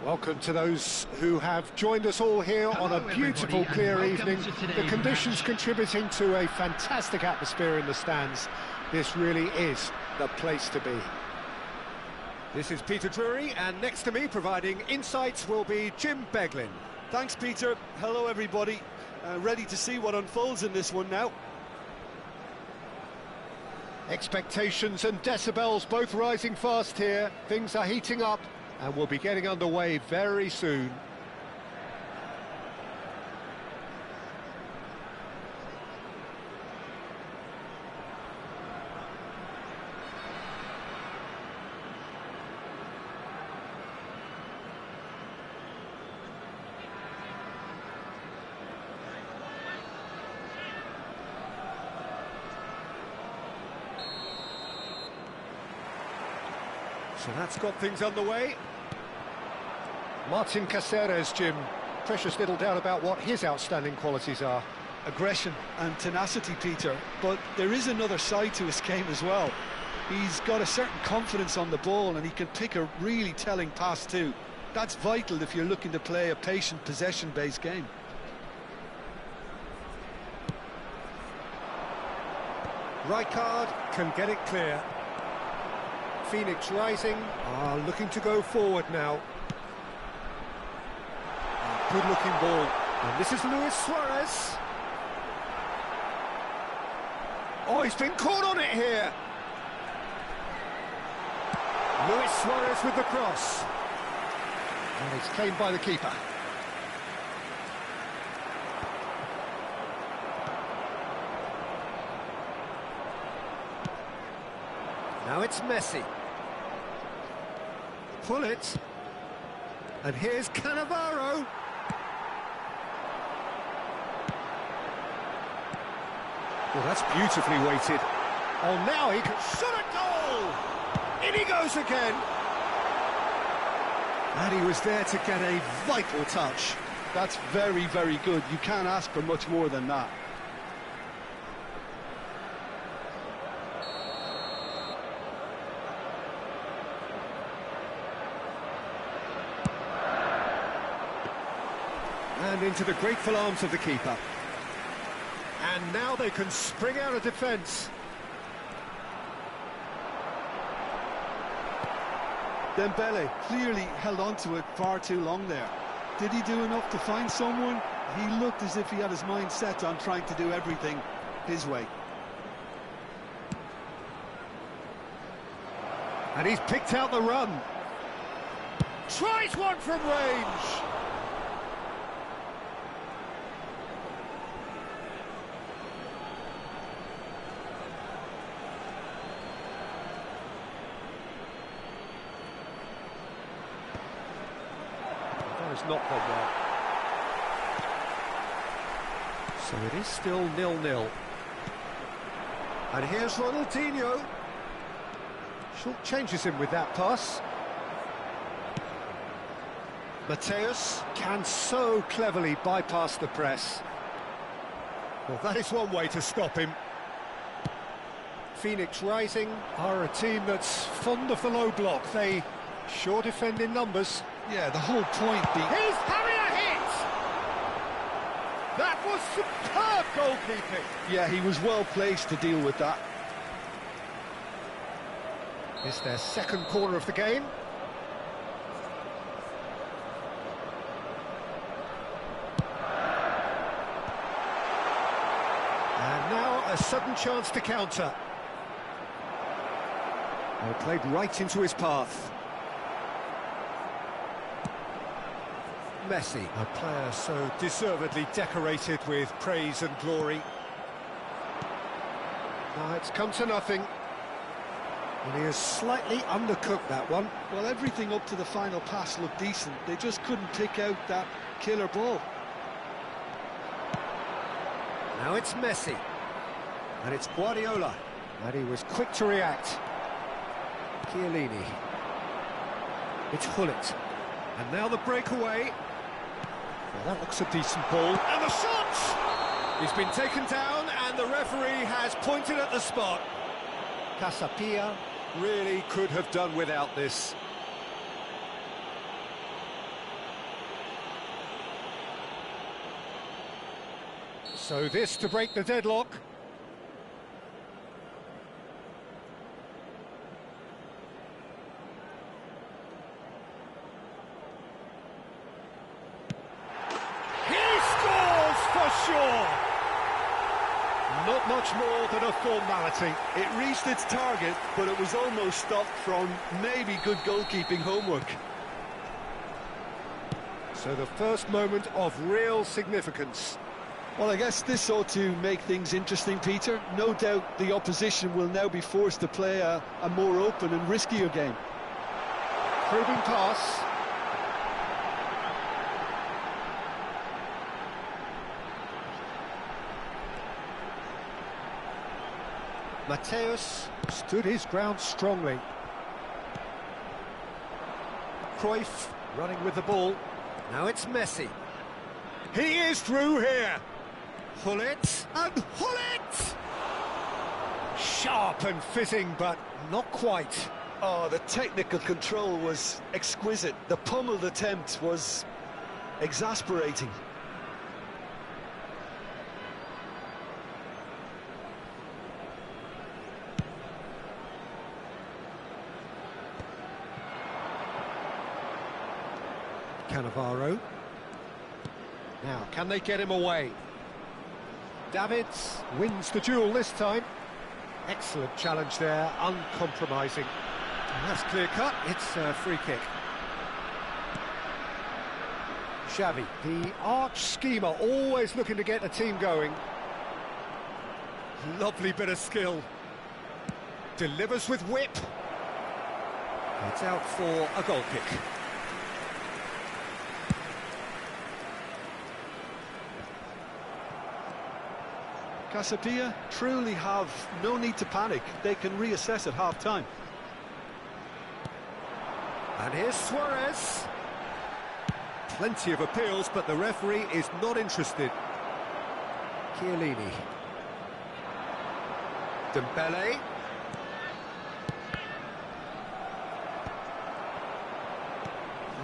Welcome to those who have joined us all here on a beautiful, clear evening. The conditions contributing to a fantastic atmosphere in the stands. This really is the place to be. This is Peter Drury, and next to me, providing insights, will be Jim Beglin. Thanks, Peter. Hello, everybody. Ready to see what unfolds in this one now. Expectations and decibels both rising fast here. Things are heating up, and we'll be getting underway very soon. So that's got things underway. Martin Caceres, Jim. Precious little doubt about what his outstanding qualities are. Aggression and tenacity, Peter. But there is another side to his game as well. He's got a certain confidence on the ball, and he can pick a really telling pass too. That's vital if you're looking to play a patient, possession-based game. Rijkaard can get it clear. Phoenix Rising are looking to go forward now. Good-looking ball. And this is Luis Suarez. Oh, he's been caught on it here. Luis Suarez with the cross. And it's claimed by the keeper. Now it's Messi. Pull it. And here's Cannavaro. Well, that's beautifully weighted. Oh, now he can shoot a goal! In he goes again! And he was there to get a vital touch. That's very, very good. You can't ask for much more than that. And into the grateful arms of the keeper. And now they can spring out of defence. Dembele clearly held on to it far too long there. Did he do enough to find someone? He looked as if he had his mind set on trying to do everything his way. And he's picked out the run. Tries one from range. Has not gone well. So it is still 0-0. And here's Ronaldinho. Short changes him with that pass. Mateus can so cleverly bypass the press. Well, that is one way to stop him. Phoenix Rising are a team that's fond of the low block. They sure defend in numbers. Yeah, the whole point being... He's having a hit! That was superb goalkeeping! Yeah, he was well placed to deal with that. It's their second corner of the game. And now a sudden chance to counter. Well, played right into his path. Messi, a player so deservedly decorated with praise and glory. Now it's come to nothing. And he has slightly undercooked that one. Well, everything up to the final pass looked decent. They just couldn't pick out that killer ball. Now it's Messi. And it's Guardiola. And he was quick to react. Chiellini. It's Hullet. And now the breakaway. Well, that looks a decent ball. And the shot! He's been taken down, and the referee has pointed at the spot. Casapia really could have done without this. So this to break the deadlock. Sure. Not much more than a formality. It reached its target, but it was almost stopped from maybe good goalkeeping homework. So the first moment of real significance. Well, I guess this ought to make things interesting, Peter. No doubt the opposition will now be forced to play a more open and riskier game. Probing pass. Mateus stood his ground strongly. Cruyff running with the ball. Now it's Messi. He is through here. Hullet and Hullet! Sharp and fizzing, but not quite. Oh, the technical control was exquisite. The pummeled attempt was exasperating. Cannavaro. Now, can they get him away? Davids wins the duel this time. Excellent challenge there, uncompromising. And that's clear cut, it's a free kick. Xavi, the arch schemer, always looking to get the team going. Lovely bit of skill. Delivers with whip. It's out for a goal kick. Casapia truly have no need to panic. They can reassess at half-time. And here's Suarez. Plenty of appeals, but the referee is not interested. Chiellini. Dembele.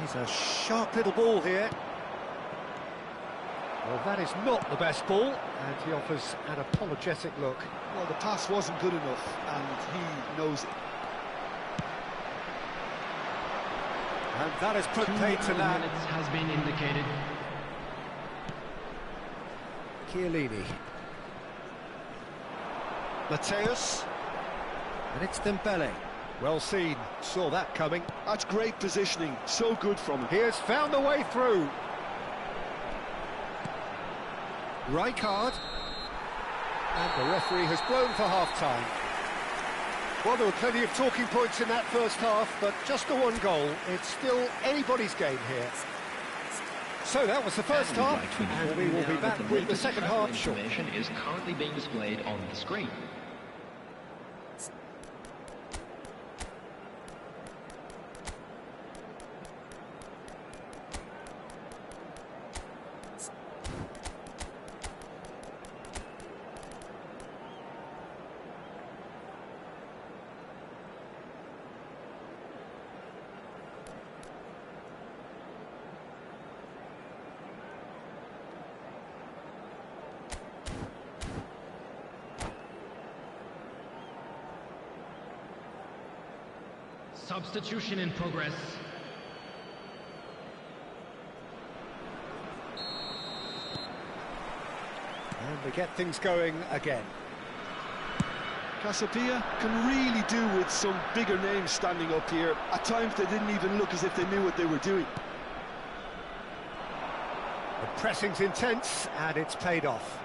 He's a sharp little ball here. Well, that is not the best ball, and he offers an apologetic look. Well, the pass wasn't good enough, and he knows it. And that is put paid to that. Minutes has been indicated. Chiellini. Mateus. And it's Dembele. Well seen, saw that coming. That's great positioning, so good from him. He has found the way through. Rijkaard. And the referee has blown for half-time. Well, there were plenty of talking points in that first half, but just the one goal. It's still anybody's game here. So that was the first half, and we will be back with the second half shortly. Information is currently being displayed on the screen. Substitution in progress. And we get things going again. Casapia can really do with some bigger names standing up here. At times they didn't even look as if they knew what they were doing. The pressing's intense, and it's paid off.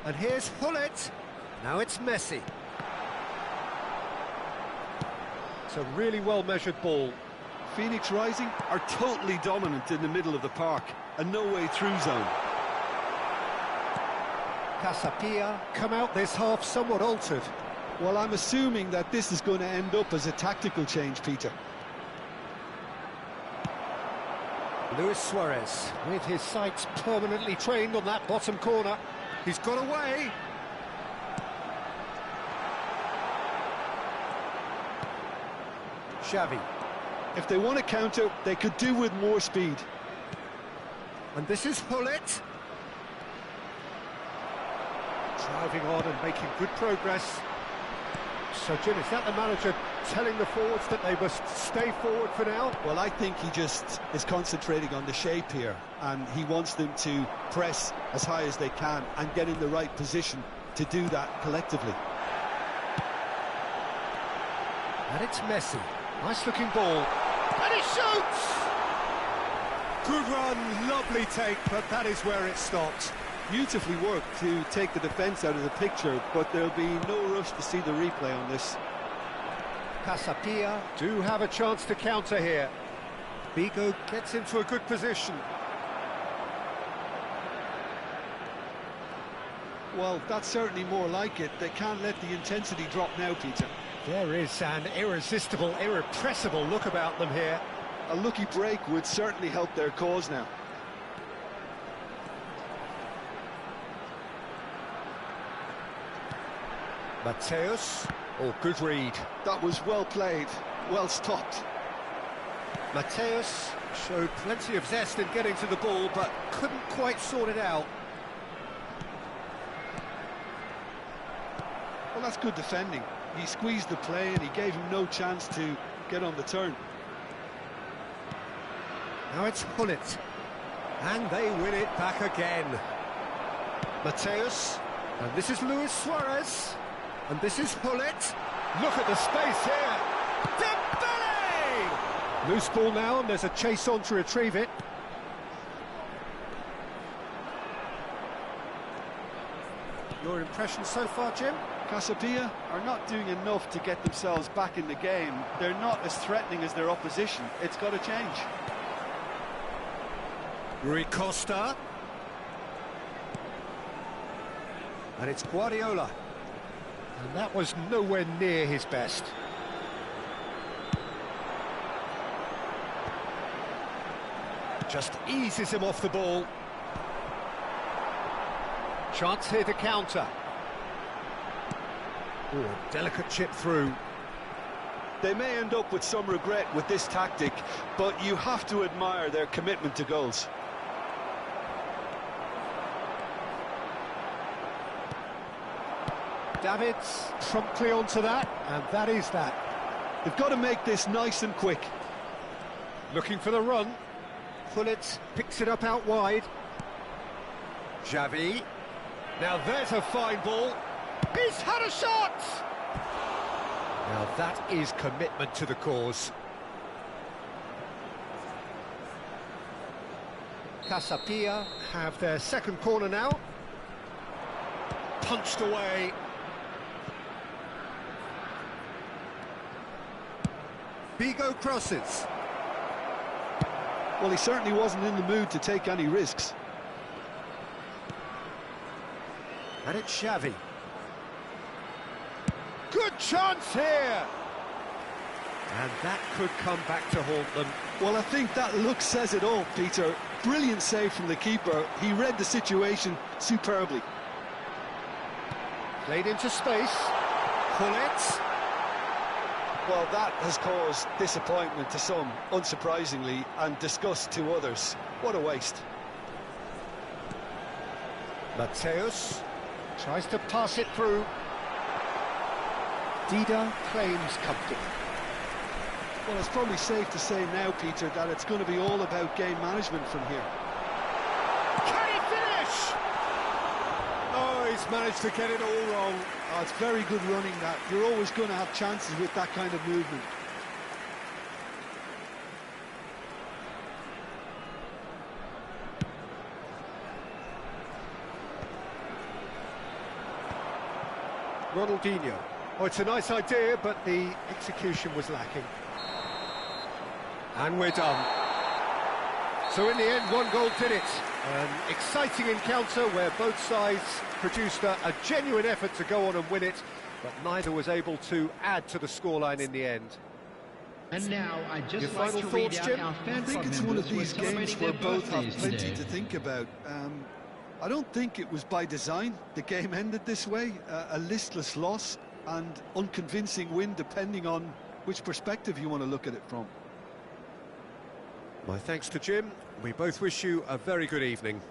And here's Hullet. Now it's Messi. It's a really well-measured ball. Phoenix Rising are totally dominant in the middle of the park. A no-way-through zone. Casapia come out this half somewhat altered. Well, I'm assuming that this is going to end up as a tactical change, Peter. Luis Suarez, with his sights permanently trained on that bottom corner. He's got away. Xavi. If they want to counter, they could do with more speed. And this is Hullet. Driving on and making good progress. So, Jim, is that the manager telling the forwards that they must stay forward for now? Well, I think he just is concentrating on the shape here, and he wants them to press as high as they can and get in the right position to do that collectively. And it's Messi. Nice-looking ball. And he shoots! Good run, lovely take, but that is where it stopped. Beautifully worked to take the defence out of the picture, but there'll be no rush to see the replay on this. Casapia do have a chance to counter here. Vigo gets into a good position. Well, that's certainly more like it. They can't let the intensity drop now, Peter. There is an irresistible, irrepressible look about them here. A lucky break would certainly help their cause now. Mateus. Oh, good read. That was well played, well stopped. Mateus showed plenty of zest in getting to the ball, but couldn't quite sort it out. Well, that's good defending. He squeezed the play and he gave him no chance to get on the turn. Now it's Hullet. And they win it back again. Mateus. And this is Luis Suarez. And this is Hullet. Look at the space here. Dembele! Loose ball now, and there's a chase on to retrieve it. Your impression so far, Jim? Casabia are not doing enough to get themselves back in the game. They're not as threatening as their opposition. It's got to change. Rui Costa. And it's Guardiola. And that was nowhere near his best. Just eases him off the ball. Chance here to counter. Oh, a delicate chip through. They may end up with some regret with this tactic, but you have to admire their commitment to goals. Davids promptly onto that, and that is that. They've got to make this nice and quick. Looking for the run. Hullet picks it up out wide. Xavi. Now there's a fine ball. He's had a shot! Now that is commitment to the cause. Casabia have their second corner now. Punched away. Bigo crosses. Well, he certainly wasn't in the mood to take any risks. And it's Xavi. Good chance here! And that could come back to haunt them. Well, I think that look says it all, Peter. Brilliant save from the keeper. He read the situation superbly. Played into space. Hullet. Well, that has caused disappointment to some, unsurprisingly, and disgust to others. What a waste. Mateus tries to pass it through. Dida claims comfortable. Well, it's probably safe to say now, Peter, that it's going to be all about game management from here. Can he finish? Oh, he's managed to get it all wrong. Oh, it's very good running, that. You're always going to have chances with that kind of movement. Ronaldinho. Oh, it's a nice idea, but the execution was lacking. And we're done. So in the end, one goal did it. An exciting encounter where both sides produced a genuine effort to go on and win it, but neither was able to add to the scoreline in the end. And now, I'd just Your like final to read thoughts, out Jim? our fan I think club it's one of members who are these games celebrating where their both have birthdays plenty today. to think about. I don't think it was by design the game ended this way. A listless loss and unconvincing win, depending on which perspective you want to look at it from. My thanks to Jim. We both wish you a very good evening.